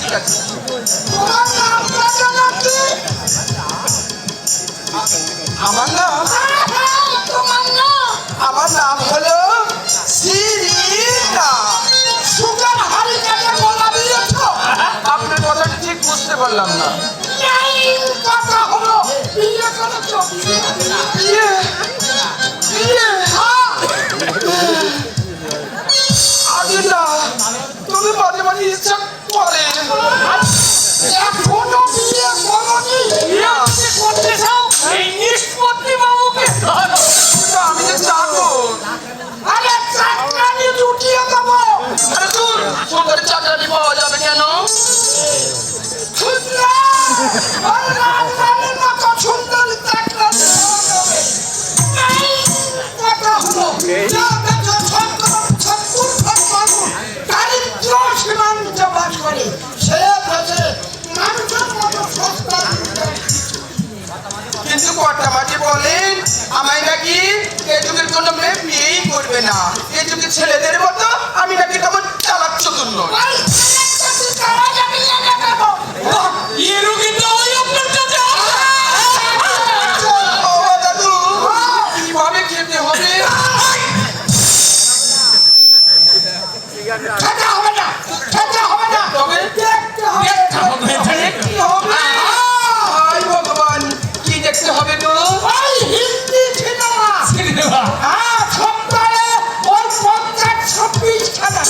ঠিক আছে। আমার নাম আমার নাম হলো সিরিনা। সুগার হারি কানে বলা দিয়েছ? আপনার কথাটা ঠিক বুঝতে পারলাম না। কথা হলো বিয়ে করেছ? বিয়ে বিয়ে আগে না, তুমি মাঝে মাঝে ইচ্ছা করে। এখনো বিয়ে করনি? বিয়ে করতে চাও? এই নিষ্পত্তি বাবুকে ধরো। আমি যে চাকর। আরে চাকরানি লুটিয়ে দেবো। আরে দূর, সুন্দর চাকরানি পাওয়া যাবে কেন? সুন্দর চাকরানি কথা হলো দারিদ্র সীমান্ত বাস করে সে হচ্ছে মানুষের মতো সস্তা। কিন্তু কটা মাঝে বলেন আমায় নাকি এ যুগের কোনো মেয়ে বিয়েই করবে না। এ যুগের ছেলেদের মতো আমি নাকি তেমন চালাক চতুর নই। ও দাদু, কিভাবে খেতে হবে? খেতে হবে না, খেতে হবে না, তবে দেখতে হবে। কি হবে? হায় ভগবান, কি দেখতে হবে গো? ওই হিন্দি সিনেমা, হ্যাঁ, সপ্তাহে ওই 50-26 খানা।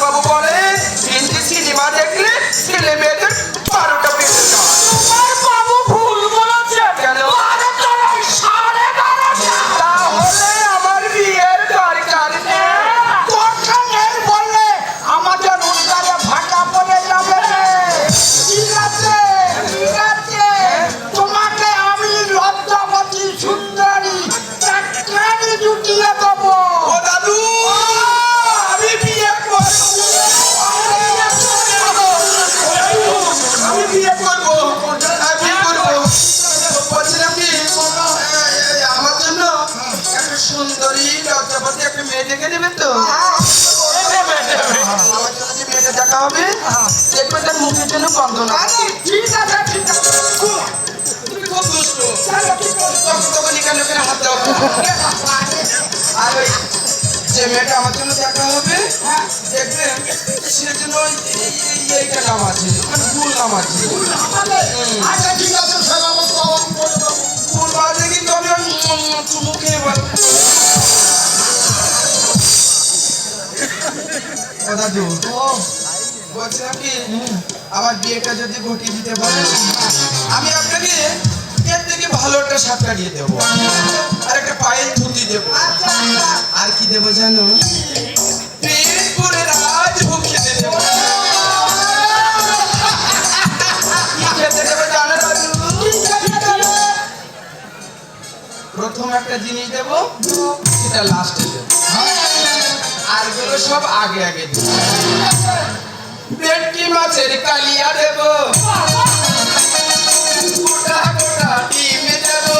বাবু বলেন হিন্দি সিনেমা দেখলে ছেলে মেয়েদের 12টা বেজে যায়। তোমার বাবু ভুল বলেছে। কেন? 12টা নয়, 12:30। তাহলে আমার বিয়ের দরকার নেই। দরকার নেই বললে আমাদের উদ্ধারে ভাটা পড়ে যাবে রে। ঠিক আছে, ঠিক আছে, তোমাকে আমি লজ্জাবতী সুন্দরী চাকরানি জুটিয়ে দেবো। ও দাদু, আমি বিয়ে করব। আমি বিয়ে করব। বলছিলাম কি আমার জন্য একটা সুন্দরী লজ্জাপতি একটা মেয়ে দেখে দেবেন তো? আমার জন্য যে মেয়েটা দেখা হবে দেখবে তার মুখের জন্য গন্ধ না। ঠিক আছে, ঠিক আছে। তুমি খুব দুষ্ট। চলো, ঠিক আছে। তখন এখানে ওখানে হাত দাও। আর ওই যে মেয়েটা আমার জন্য দেখা হবে দেখবেন সে যেন এইটা নাম আছে, মানে ভুল নাম আছে। আচ্ছা, ঠিক আছে, সে ব্যবস্থা আমি করে দেবো। ভুল বাজে কিন্তু আমি মুখে দাদু বলছিলাম কি আমার বিয়েটা যদি ঘটিয়ে দিতে পারেন আমি আপনাকে এর থেকে ভালো একটা শাক কাটিয়ে দেবো আর একটা পায়ের ধুতি দেবো। আর কি দেবো জানো? পেট করে রাজভোগ খেতে দেবো। কি খেতে দেবো জানো দাদু? প্রথম একটা জিনিস দেবো, সেটা লাস্টে দেবো, আর গুলো সব আগে আগে দেবো। ভেটকি মাছের কালিয়া দেবো, গোটা গোটা ডিম দেবো,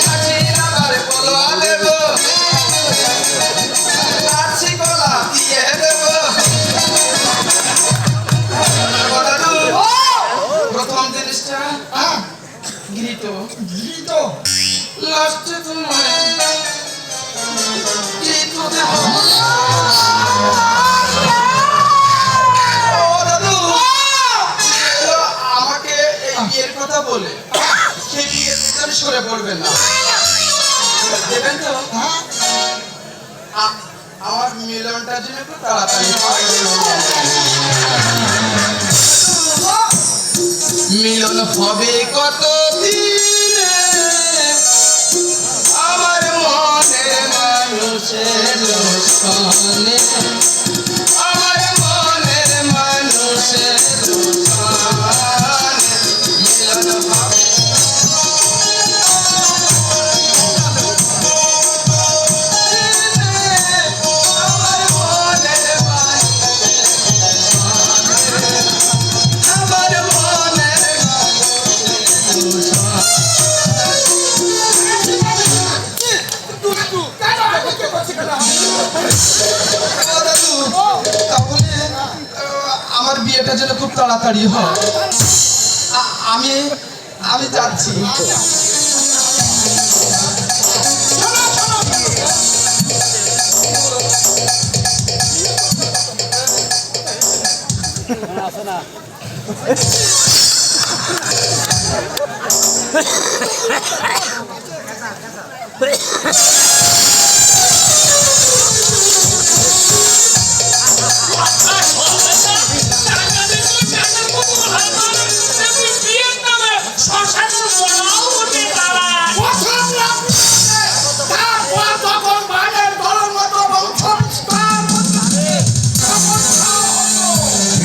খাসির আবার পোলোয়া দেবো, লাচ্ছি কলা দিয়ে দেবো। প্রথম জিনিসটা ঘৃত, লাস্টে তোমার ঘৃত দেবো। আমাকে এই বিয়ের কথা বলে সেই বিয়ের ভিতরে সরে পড়বেন না, দেবেন তো? আমার মিলনটা যেন একটু তাড়াতাড়ি হয়। মিলন হবে কত দিনে আমার মনের মানুষের সনে, আমার মনের মানুষের সনে মিলন হবে। আমার মনের আমার মনের বিয়েটা যেন খুব তাড়াতাড়ি হয়। আমি আমি যাচ্ছি।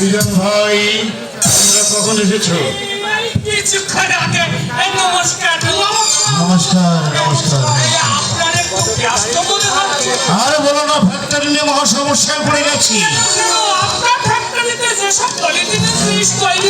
বিজন ভাই, তোমরা কখন এসেছো? কিছুক্ষণ আগে। নমস্কার। নমস্কার নমস্কার। আপনার একটু ব্যস্ত মনে হচ্ছে। আর বলো না, ফ্যাক্টরি নিয়ে মহা সমস্যায় পড়ে গেছি। আপনার ফ্যাক্টরিতে যেসব পলিথিনের জিনিস তৈরি